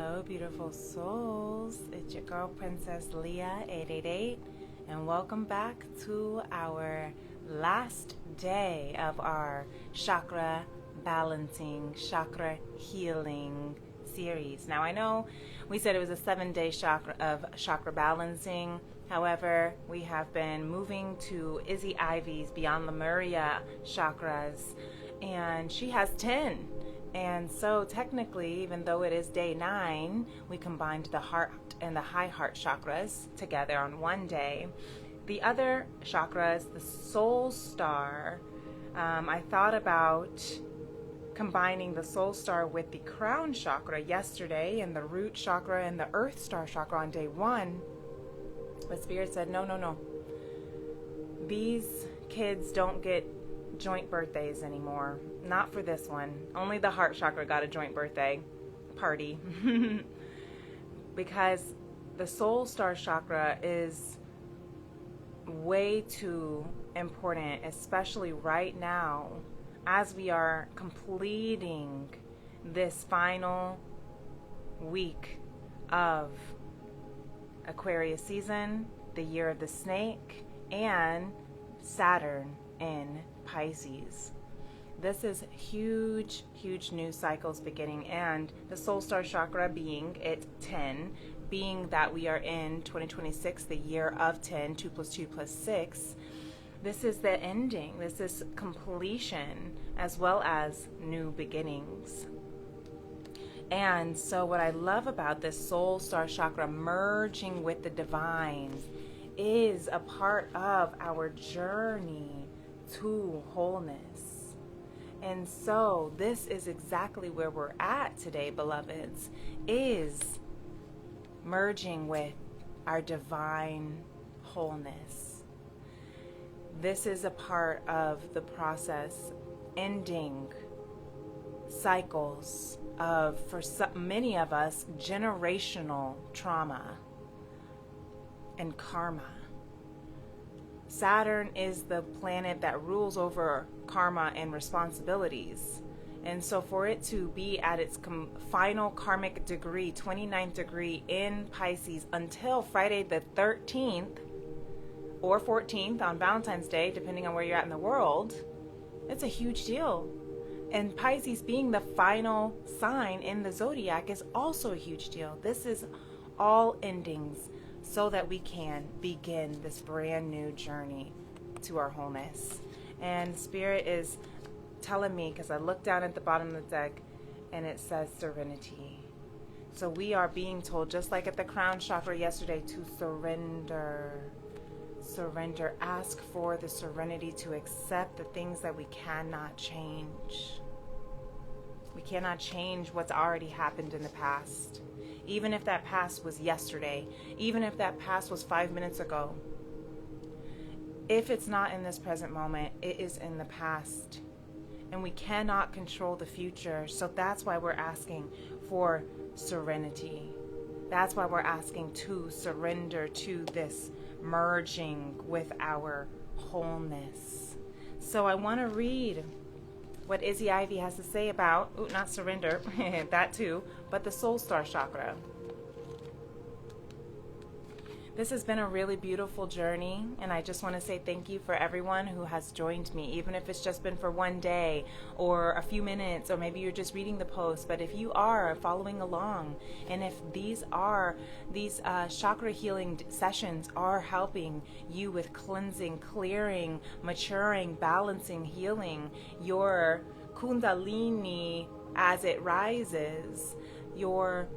Hello, beautiful souls. It's your girl, Princess Leah 888, and welcome back to our last day of our Chakra Balancing, Chakra Healing series. Now, I know we said it was a 7-day chakra balancing. However, we have been moving to Izzy Ivy's Beyond Lemuria chakras, and she has 10. And so technically, even though it is day 9, we combined the heart and the high heart chakras together on one day. The other chakras, the soul star, I thought about combining the soul star with the crown chakra yesterday and the root chakra and the earth star chakra on day 1. But Spirit said, no. These kids don't get joint birthdays anymore. Not for this one. Only the heart chakra got a joint birthday party. Because the soul star chakra is way too important, especially right now as we are completing this final week of Aquarius season, the year of the snake, and Saturn in Pisces. This is huge new cycles beginning, and the soul star chakra being at 10, being that we are in 2026, the year of 10, 2 plus 2 plus 6. This is the ending. This is completion as well as new beginnings. And so what I love about this soul star chakra merging with the divine is a part of our journey to wholeness. And so this is exactly where we're at today, beloveds, is merging with our divine wholeness. This is a part of the process, ending cycles of, for many of us, generational trauma and karma. Saturn is the planet that rules over karma and responsibilities. And so for it to be at its final karmic degree, 29th degree in Pisces until Friday the 13th or 14th on Valentine's Day, depending on where you're at in the world, it's a huge deal. And Pisces being the final sign in the zodiac is also a huge deal. This is all endings so that we can begin this brand new journey to our wholeness. And Spirit is telling me, because I look down at the bottom of the deck and it says serenity. So we are being told, just like at the crown chakra yesterday, to surrender. Surrender. Ask for the serenity to accept the things that we cannot change. We cannot change what's already happened in the past. Even if that past was yesterday, even if that past was 5 minutes ago. If it's not in this present moment, it is in the past. And we cannot control the future. So that's why we're asking for serenity. That's why we're asking to surrender to this merging with our wholeness. So I want to read what Izzy Ivy has to say about, not surrender, that too, but the soul star chakra. This has been a really beautiful journey, and I just want to say thank you for everyone who has joined me, even if it's just been for one day or a few minutes, or maybe you're just reading the post. But if you are following along, and if these chakra healing sessions are helping you with cleansing, clearing, maturing, balancing, healing your kundalini as it rises, your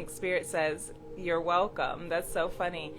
Spirit says, you're welcome. That's so funny,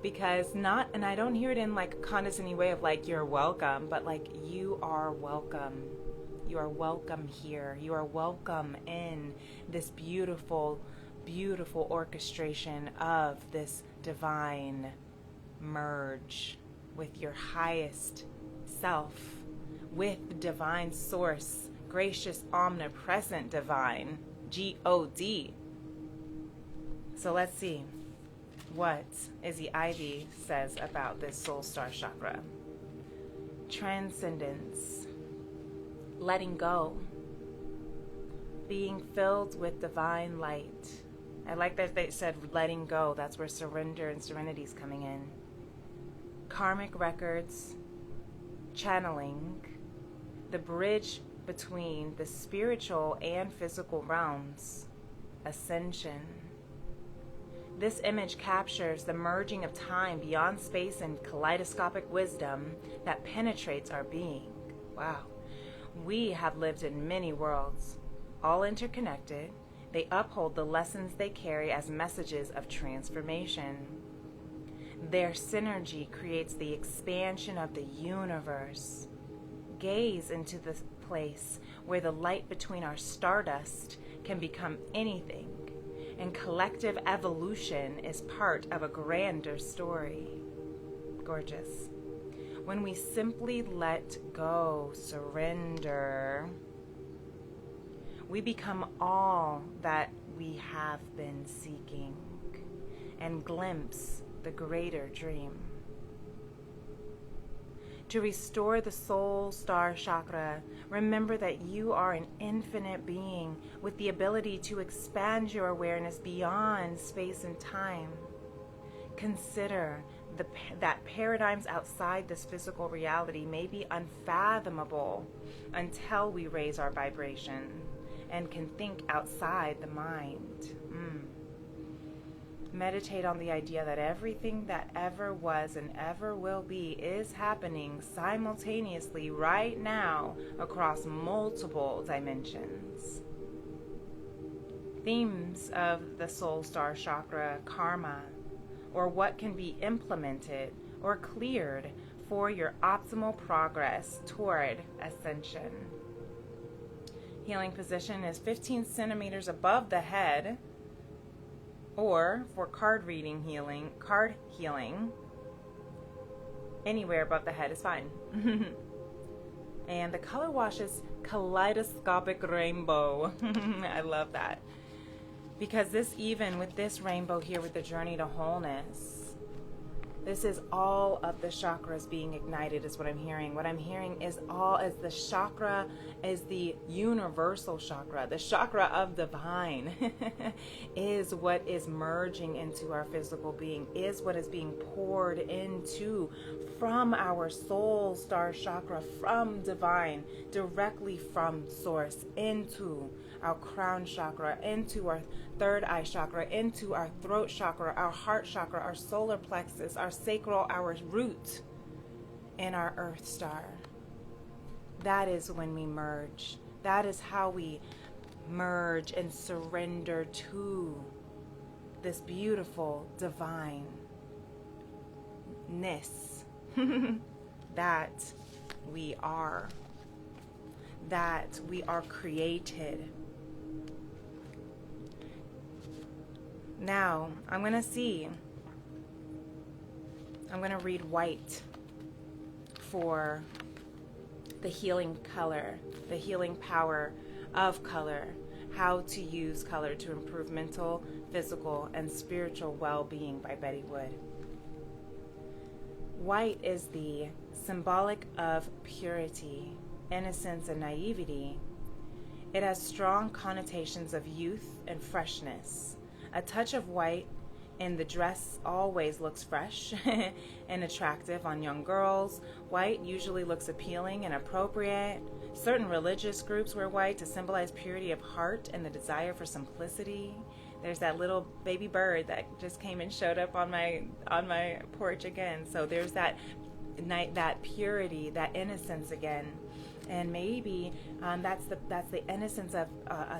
because and I don't hear it in like a condescending way of like, you're welcome, but like, you are welcome. You are welcome here. You are welcome in this beautiful, beautiful orchestration of this divine merge with your highest self, with divine source, gracious, omnipresent divine, God. So let's see what Izzy Ivy says about this soul star chakra. Transcendence, letting go, being filled with divine light. I like that they said letting go. That's where surrender and serenity is coming in. Karmic records, channeling, the bridge between the spiritual and physical realms, ascension. This image captures the merging of time beyond space and kaleidoscopic wisdom that penetrates our being. Wow. We have lived in many worlds, all interconnected. They uphold the lessons they carry as messages of transformation. Their synergy creates the expansion of the universe. Gaze into the place where the light between our stardust can become anything, and collective evolution is part of a grander story. Gorgeous. When we simply let go, surrender, we become all that we have been seeking and glimpse the greater dream. To restore the soul star chakra, remember that you are an infinite being with the ability to expand your awareness beyond space and time. Consider that paradigms outside this physical reality may be unfathomable until we raise our vibration and can think outside the mind. Meditate on the idea that everything that ever was and ever will be is happening simultaneously right now across multiple dimensions. Themes of the soul star chakra: karma, or what can be implemented or cleared for your optimal progress toward ascension. Healing position is 15 centimeters above the head, or for card healing, anywhere above the head is fine. And the color wash is kaleidoscopic rainbow. I love that. Because even with this rainbow here with the journey to wholeness, this is all of the chakras being ignited is what I'm hearing. What I'm hearing is the chakra is the universal chakra. The chakra of divine is what is merging into our physical being, is what is being poured into from our soul star chakra, from divine, directly from source, into our crown chakra, into our third eye chakra, into our throat chakra, our heart chakra, our solar plexus, our sacral, our root, and our earth star. That is when we merge. That is how we merge and surrender to this beautiful divineness that we are created. Now, I'm going to read white for the healing color, the healing power of color, how to use color to improve mental, physical, and spiritual well-being by Betty Wood. White is the symbolic of purity, innocence, and naivety. It has strong connotations of youth and freshness. A touch of white in the dress always looks fresh and attractive on young girls. White usually looks appealing and appropriate. Certain religious groups wear white to symbolize purity of heart and the desire for simplicity. There's that little baby bird that just came and showed up on my porch again. So there's that purity, that innocence again. And maybe that's the innocence of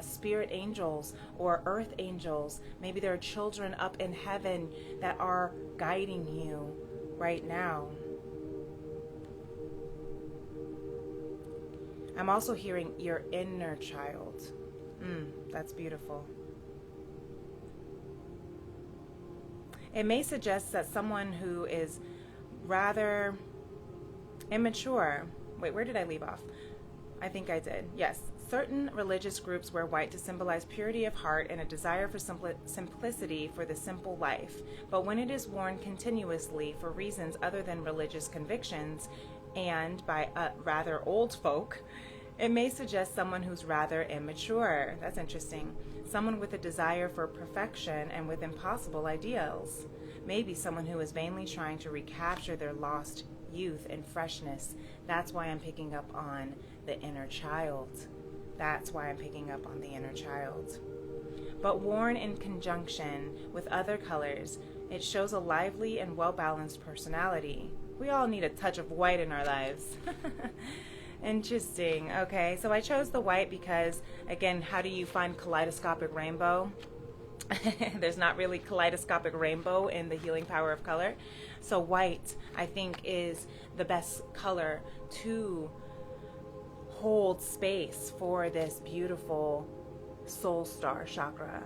spirit angels or earth angels. Maybe there are children up in heaven that are guiding you right now. I'm also hearing your inner child. That's beautiful. It may suggest that someone who is rather immature. Wait, where did I leave off? I think I did. Yes. Certain religious groups wear white to symbolize purity of heart and a desire for simplicity for the simple life. But when it is worn continuously for reasons other than religious convictions and by rather old folk, It may suggest someone who's rather immature. That's interesting. Someone with a desire for perfection and with impossible ideals. Maybe someone who is vainly trying to recapture their lost youth and freshness. That's why I'm picking up on the inner child. That's why I'm picking up on the inner child. But worn in conjunction with other colors, it shows a lively and well-balanced personality. We all need a touch of white in our lives. Interesting. Okay, so I chose the white because, again, how do you find kaleidoscopic rainbow? There's not really kaleidoscopic rainbow in the healing power of color. So white, I think, is the best color to hold space for this beautiful soul star chakra.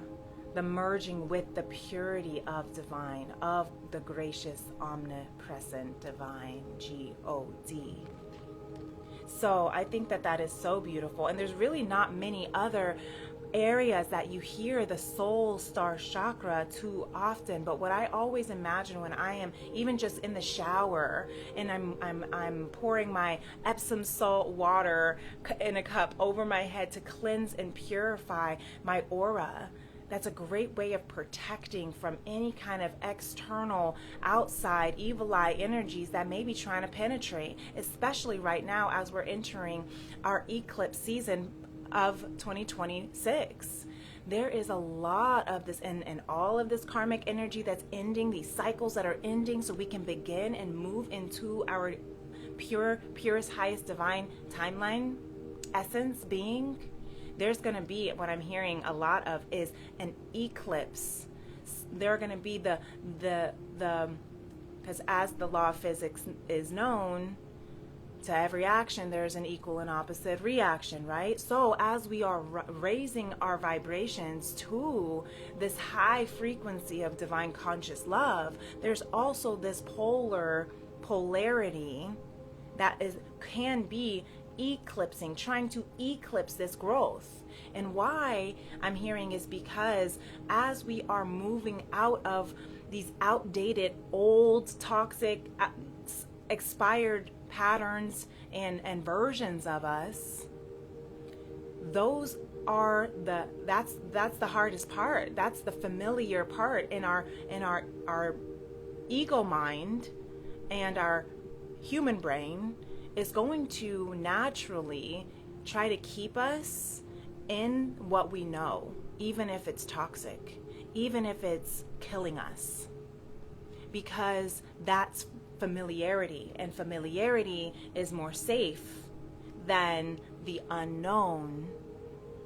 The merging with the purity of divine, of the gracious, omnipresent divine, G-O-D. So I think that that is so beautiful. And there's really not many other areas that you hear the soul star chakra too often. But what I always imagine when I am even just in the shower and I'm pouring my Epsom salt water in a cup over my head to cleanse and purify my aura. That's a great way of protecting from any kind of external, outside, evil eye energies that may be trying to penetrate, especially right now as we're entering our eclipse season of 2026. There is a lot of this and all of this karmic energy that's ending, these cycles that are ending, so we can begin and move into our purest, highest divine timeline, essence, being. There's going to be, what I'm hearing a lot of is an eclipse. There are going to be because as the law of physics is known, to every action there's an equal and opposite reaction, right? So as we are raising our vibrations to this high frequency of divine conscious love, there's also this polarity that can be eclipsing, trying to eclipse this growth. And why I'm hearing is because as we are moving out of these outdated, old, toxic, expired patterns and versions of us, those are that's the hardest part. That's the familiar part in our ego mind, and our human brain is going to naturally try to keep us in what we know, even if it's toxic, even if it's killing us, because that's familiarity, and familiarity is more safe than the unknown,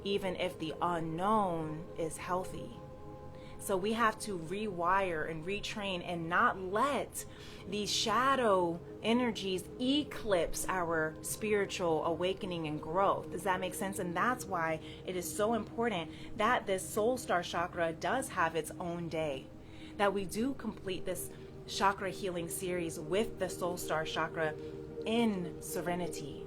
even if the unknown is healthy. So we have to rewire and retrain and not let these shadow energies eclipse our spiritual awakening and growth. Does that make sense? And that's why it is so important that this soul star chakra does have its own day, that we do complete this chakra healing series with the soul star chakra in serenity,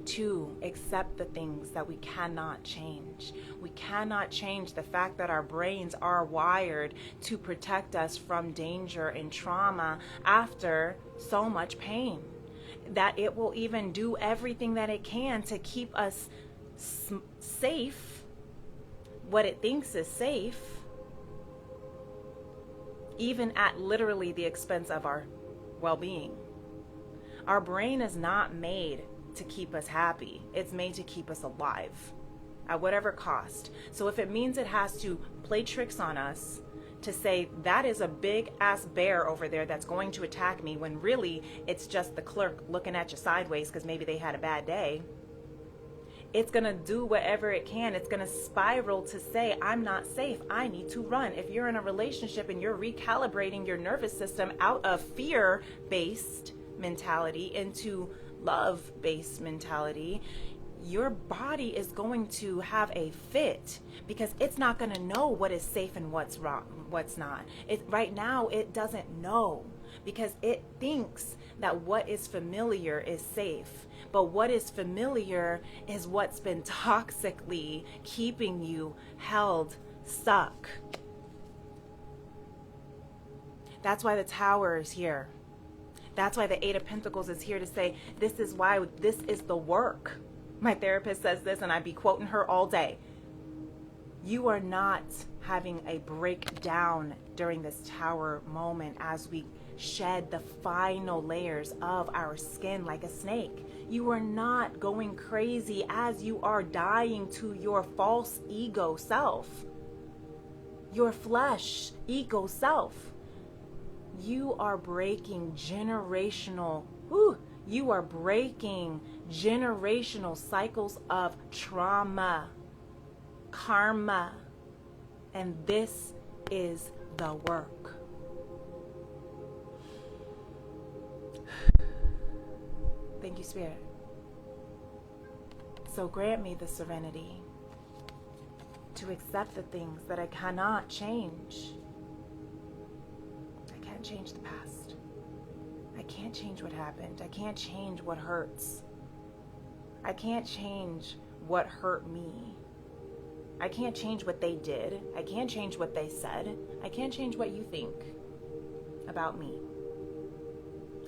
to accept the things that we cannot change. We cannot change the fact that our brains are wired to protect us from danger and trauma after so much pain, that it will even do everything that it can to keep us safe, what it thinks is safe, even at literally the expense of our well-being. Our brain is not made to keep us happy. It's made to keep us alive at whatever cost. So if it means it has to play tricks on us to say that is a big ass bear over there that's going to attack me, when really it's just the clerk looking at you sideways because maybe they had a bad day, it's going to do whatever it can. It's going to spiral to say, I'm not safe, I need to run. If you're in a relationship and you're recalibrating your nervous system out of fear-based mentality into love-based mentality, your body is going to have a fit, because it's not going to know what is safe and what's wrong, what's not. Right now, it doesn't know, because it thinks that what is familiar is safe. But what is familiar is what's been toxically keeping you held, stuck. That's why the Tower is here. That's why the Eight of Pentacles is here to say, this is why this is the work. My therapist says this, and I'd be quoting her all day. You are not having a breakdown during this Tower moment as we shed the final layers of our skin like a snake. You are not going crazy as you are dying to your false ego self, your flesh ego self. You are breaking generational, you are breaking generational cycles of trauma, karma, and this is the work. Thank you, Spirit. So grant me the serenity to accept the things that I cannot change. I can't change the past. I can't change what happened. I can't change what hurts. I can't change what hurt me. I can't change what they did. I can't change what they said. I can't change what you think about me.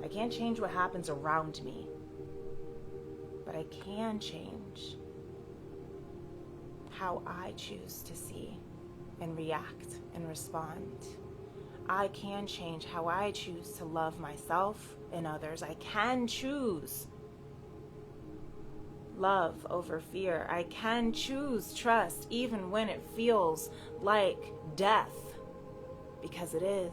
I can't change what happens around me. But I can change how I choose to see and react and respond. I can change how I choose to love myself and others. I can choose love over fear. I can choose trust even when it feels like death, because it is.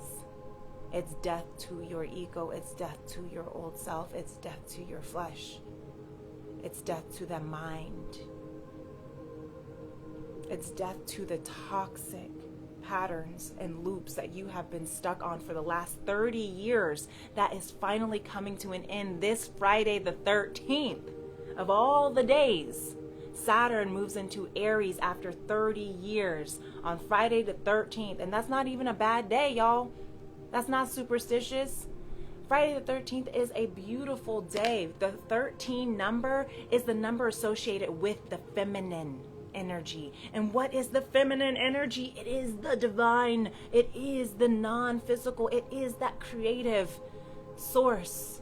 It's death to your ego. It's death to your old self. It's death to your flesh. It's death to the mind. It's death to the toxic patterns and loops that you have been stuck on for the last 30 years. That is finally coming to an end this Friday the 13th of all the days. Saturn moves into Aries after 30 years on Friday the 13th. And that's not even a bad day, y'all. That's not superstitious. Friday the 13th is a beautiful day. The 13 number is the number associated with the feminine energy. And what is the feminine energy? It is the divine. It is the non-physical. It is that creative source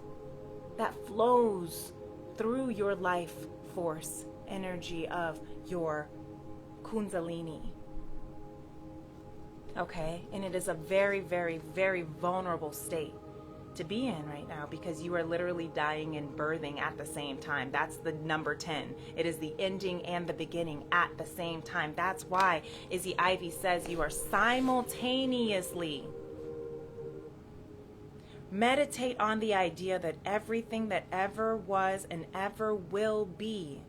that flows through your life force energy of your Kundalini. Okay? And it is a very, very, very vulnerable state to be in right now, because you are literally dying and birthing at the same time. That's the number 10. It is the ending and the beginning at the same time. That's why Izzy Ivy says you are simultaneously. Meditate on the idea that everything that ever was and ever will be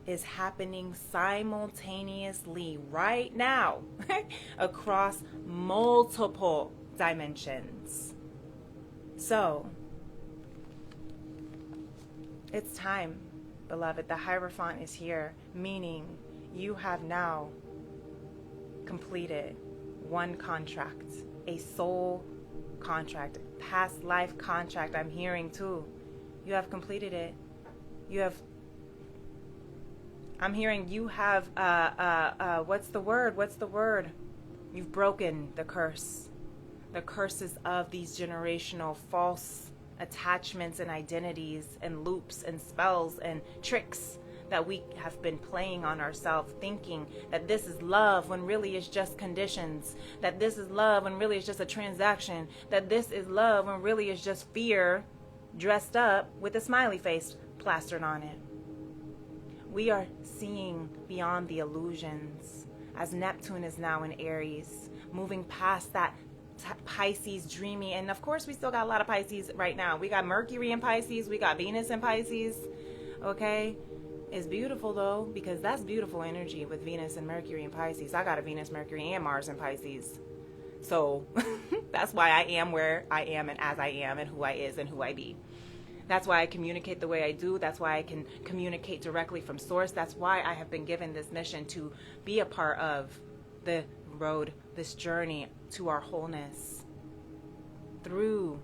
is happening simultaneously right now across multiple dimensions. So, it's time, beloved. The Hierophant is here, meaning you have now completed one contract, a soul contract, past life contract. I'm hearing too. You have completed it. I'm hearing you have, what's the word? You've broken the curse. The curses of these generational false attachments and identities and loops and spells and tricks that we have been playing on ourselves, thinking that this is love when really it's just conditions, that this is love when really it's just a transaction, that this is love when really it's just fear dressed up with a smiley face plastered on it. We are seeing beyond the illusions as Neptune is now in Aries, moving past that Pisces dreamy. And of course we still got a lot of Pisces right now. We got Mercury in Pisces, we got Venus in Pisces. Okay, it's beautiful though, because that's beautiful energy with Venus and Mercury in Pisces. I got a Venus, Mercury, and Mars in Pisces, so that's why I am where I am and as I am and who I is and who I be. That's why I communicate the way I do. That's why I can communicate directly from source. That's why I have been given this mission to be a part of the road, this journey to our wholeness through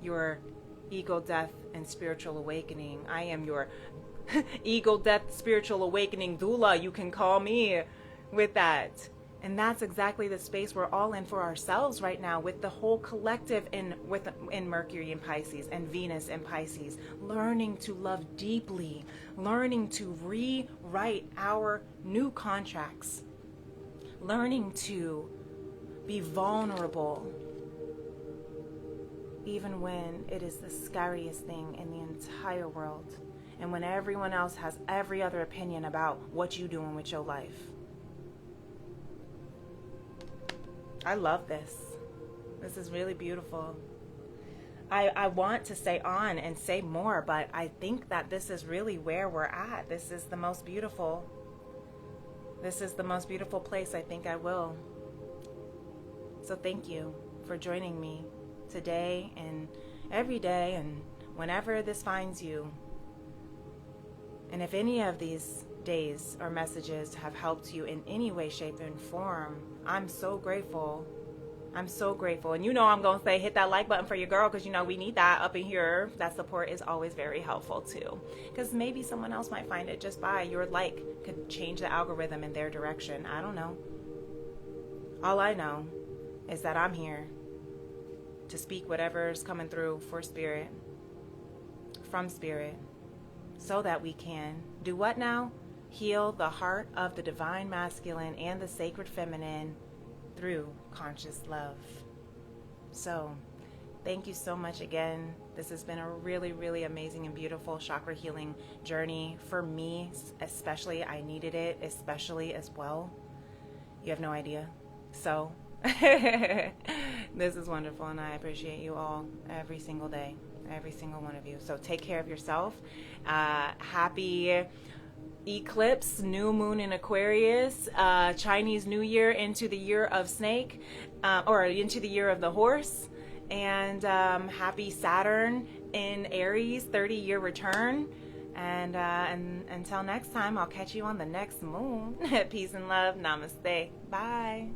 your ego death and spiritual awakening. I am your ego death spiritual awakening doula. You can call me with that. And that's exactly the space we're all in for ourselves right now, with the whole collective in Mercury in Pisces and Venus in Pisces, learning to love deeply, learning to rewrite our new contracts, learning to be vulnerable, even when it is the scariest thing in the entire world, and when everyone else has every other opinion about what you're doing with your life. I love this. This is really beautiful. I want to stay on and say more, but I think that this is really where we're at. This is the most beautiful. This is the most beautiful place I think I will. So thank you for joining me today and every day and whenever this finds you. And if any of these days or messages have helped you in any way, shape, and form, I'm so grateful. I'm so grateful. And you know I'm going to say hit that like button for your girl, because you know we need that up in here. That support is always very helpful too, because maybe someone else might find it just by your like could change the algorithm in their direction. I don't know. All I know is that I'm here to speak whatever's coming through for spirit, from spirit, so that we can do what now? Heal the heart of the divine masculine and the sacred feminine through conscious love. So thank you so much again. This has been a really, really amazing and beautiful chakra healing journey for me, especially. I needed it, especially as well. You have no idea. So this is wonderful, and I appreciate you all every single day, every single one of you. So take care of yourself. Happy eclipse, new moon in Aquarius, Chinese New Year into the year of snake, or into the year of the horse, and happy Saturn in Aries 30-year return. And until next time, I'll catch you on the next moon. Peace and love. Namaste. Bye.